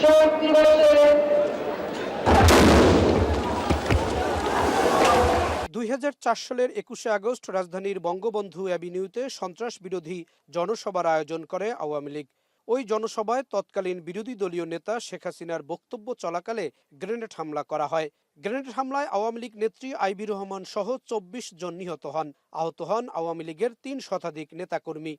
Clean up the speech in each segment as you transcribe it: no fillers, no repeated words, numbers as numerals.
শোক দিবসে 2004 সালের 21শে আগস্ট রাজধানীর বঙ্গবন্ধু অ্যাভিনিউতে সন্ত্রাস বিরোধী জনসভার আয়োজন করে আওয়ামী লীগ। ওই জনসভায় তৎকালীন বিরোধী দলীয় নেতা শেখ হাসিনার বক্তব্য চলাকালে গ্রেনেড হামলা করা হয়। গ্রেনেড হামলায় আওয়ামী লীগ নেত্রী আইবি রহমান সহ 24 জন নিহত হন। আহত হন আওয়ামী লীগের 3 শতাধিক নেতাকর্মী।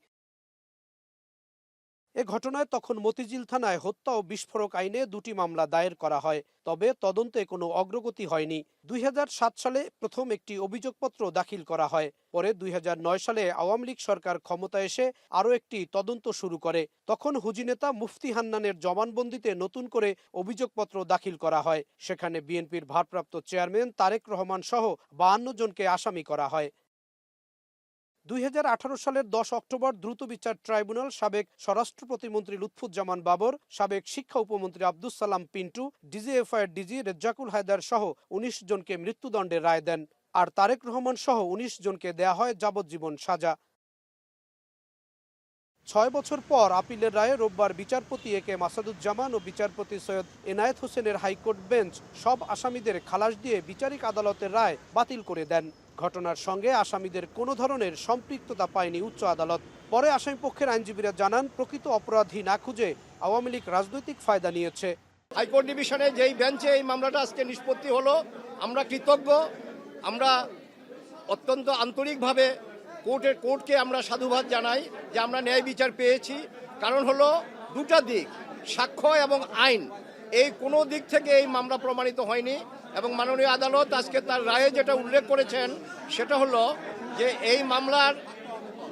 এ ঘটনায় তখন মতিঝিল থানায় হত্যা ও বিস্ফোরক আইনে 2টি মামলা দায়ের করা হয়, তবে তদন্তে কোনো অগ্রগতি হয়নি। 2007 সালে প্রথম একটি অভিযোগপত্র দাখিল করা হয়। পরে 2009 সালে আওয়ামী লীগ সরকার ক্ষমতায় এসে আরও একটি তদন্ত শুরু করে। তখন হুজি নেতা মুফতি হান্নানের জবানবন্দিতে নতুন করে অভিযোগপত্র দাখিল করা হয়। সেখানে বিএনপির ভারপ্রাপ্ত চেয়ারম্যান তারেক রহমান সহ 52 জনকে আসামি করা হয়। 2018 সালের 10 অক্টোবর দ্রুত বিচার ট্রাইব্যুনাল সাবেক স্বরাষ্ট্র প্রতিমন্ত্রী লুৎফুজ্জামান বাবর, সাবেক শিক্ষা উপমন্ত্রী আব্দুস সালাম পিন্টু, ডিজিএফআইয়ের ডিজি রেজ্জাকুল হায়দার সহ 19 জনকে মৃত্যুদণ্ডের রায় দেন। আর তারেক রহমান সহ 19 জনকে দেয়া হয় যাবজ্জীবন সাজা। 6 বছর পর আপিলের রায়ে রোববার বিচারপতি এ কে মাসুদুজ্জামান ও বিচারপতি সৈয়দ এনায়েত হোসেনের হাইকোর্ট বেঞ্চ সব আসামিদের খালাস দিয়ে বিচারিক আদালতের রায় বাতিল করে দেন। ঘটনার সঙ্গে আসামিদের কোনো ধরনের সম্পৃক্ততা পায়নি উচ্চ আদালত। পরে আসামিপক্ষের আইনজীবীরা জানান, প্রকৃত অপরাধী না খুঁজে আওয়ামী লীগ রাজনৈতিক ফায়দা নিয়েছে। হাইকোর্ট ডিভিশনে যেই বেঞ্চে এই মামলাটা আজকে নিষ্পত্তি হলো, আমরা কৃতজ্ঞ। আমরা অত্যন্ত আন্তরিকভাবে কোর্টকে আমরা সাধুবাদ জানাই যে আমরা ন্যায় বিচার পেয়েছি। কারণ হলো দুটা দিক, সাক্ষ্য এবং আইন, এই কোনো দিক থেকে এই মামলা প্রমাণিত হয়নি। এবং মাননীয় আদালত আজকে তার রায়ে যেটা উল্লেখ করেছেন সেটা হলো যে এই মামলার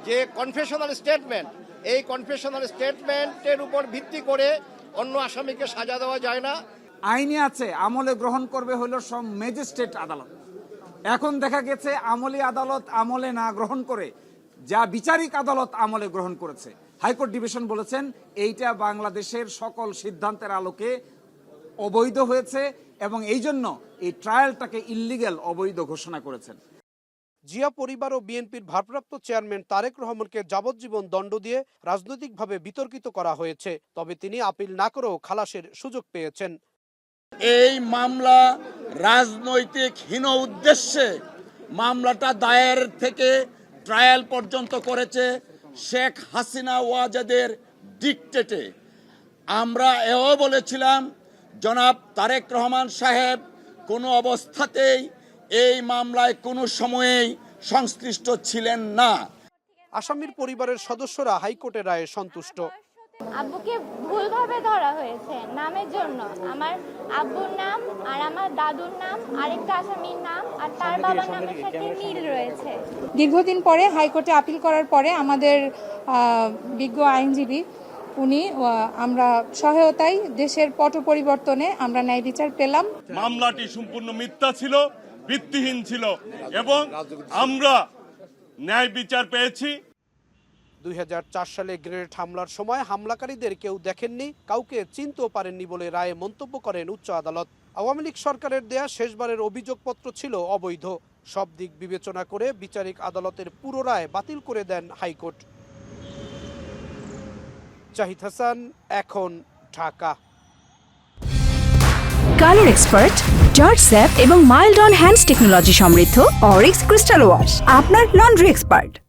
যে কনফেশনাল স্টেটমেন্ট, এই কনফেশনাল স্টেটমেন্টের উপর ভিত্তি করে অন্য আসামিকে সাজা দেওয়া যায় না। আইনে আছে আমলে গ্রহণ করবে হলো সব ম্যাজিস্ট্রেট আদালত। এখন দেখা গেছে আমলি আদালত আমলে না গ্রহণ করে যা বিচারিক আদালত আমলে গ্রহণ করেছে। হাইকোর্ট ডিভিশন বলেছেন এইটা বাংলাদেশের সকল সিদ্ধান্তের আলোকে অবৈধ হয়েছে এবং এই জন্য এই ট্রায়ালটাকে ইল্লিগ্যাল, অবৈধ ঘোষণা করেছেন। জিয়া পরিবার ও বিএনপির ভারপ্রাপ্ত চেয়ারম্যান তারেক রহমানকে যাবজ্জীবন দণ্ড দিয়ে রাজনৈতিকভাবে বিতর্কিত করা হয়েছে, তবে তিনি আপিল না করেও খালাসের সুযোগ পেয়েছেন। এই মামলা রাজনৈতিক হীন উদ্দেশ্যে মামলাটা দায়ের থেকে ট্রায়াল পর্যন্ত করেছে শেখ হাসিনা ওয়াজেদের ডিকটেটে। আমরা এও বলেছিলাম জনাব তারেক রহমান সাহেব কোনো অবস্থাতেই এই মামলায় কোনো সময়েই সংশ্লিষ্ট ছিলেন না। আসামির পরিবারের সদস্যরা হাইকোর্টের রায়ে সন্তুষ্ট। আব্বুকে ভুলভাবে ধরা হয়েছে নামের জন্য। আমার আব্বুর নাম আর আমার দাদুর নাম আরেকটা আসামির নাম আর তার বাবার নামের সাথে মিল রয়েছে। দীর্ঘদিন পরে হাইকোর্টে আপিল করার পরে আমাদের বিজ্ঞ আইনজীবী উনি আমরা সহায়তায় দেশের পট পরিবর্তনে আমরা ন্যায় বিচার পেলাম। মামলাটি সম্পূর্ণ মিথ্যা ছিল, ভিত্তিহীন ছিল এবং আমরা ন্যায় বিচার পেয়েছি। 2004 সালে গ্রেনেড হামলার সময় হামলাকারীদের কেউ দেখেননি, কাউকে চিনতেও পারেননি বলে রায়ে মন্তব্য করেন উচ্চ আদালত। আওয়ামী লীগ সরকারের দেয়া শেষবারের অভিযোগপত্র ছিল অবৈধ। সব দিক বিবেচনা করে বিচারিক আদালতের পুরো রায় বাতিল করে দেন হাইকোর্ট। জাহিদ হাসান, এখন, Dhaka. Colour expert, George sap এবং মাইল্ড অন হ্যান্ডস টেকনোলজি সমৃদ্ধ অরিক্স ক্রিস্টাল ওয়াশ আপনার লন্ড্রি এক্সপার্ট।